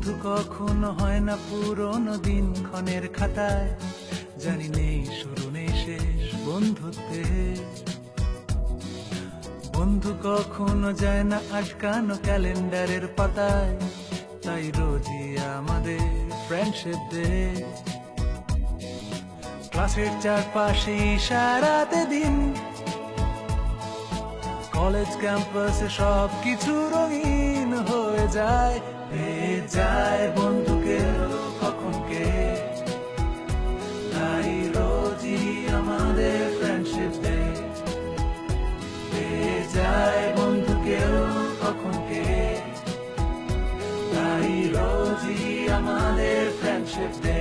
বন্ধু কখনো হয় না পুরনো দিন ক্ষণের খাতায়, জানি নেই শুরু নেই শেষ বন্ধুত্বে। বন্ধু কখনো যায় না আটকানো ক্যালেন্ডারের পাতায়, তাই রোজই আমাদের ফ্রেন্ডশিপ ডে। ক্লাসের চারপাশে ইশারাতে দিন, কলেজ ক্যাম্পাসে সব কিছু রঙিন হয়ে যায়। পেয়ে যায় বন্ধুকে কখন কে, তাই রোজই আমাদের ফ্রেন্ডশিপ ডে। পেয়ে যায় বন্ধুকে কখন কে, তাই রোজই আমাদের ফ্রেন্ডশিপ ডে।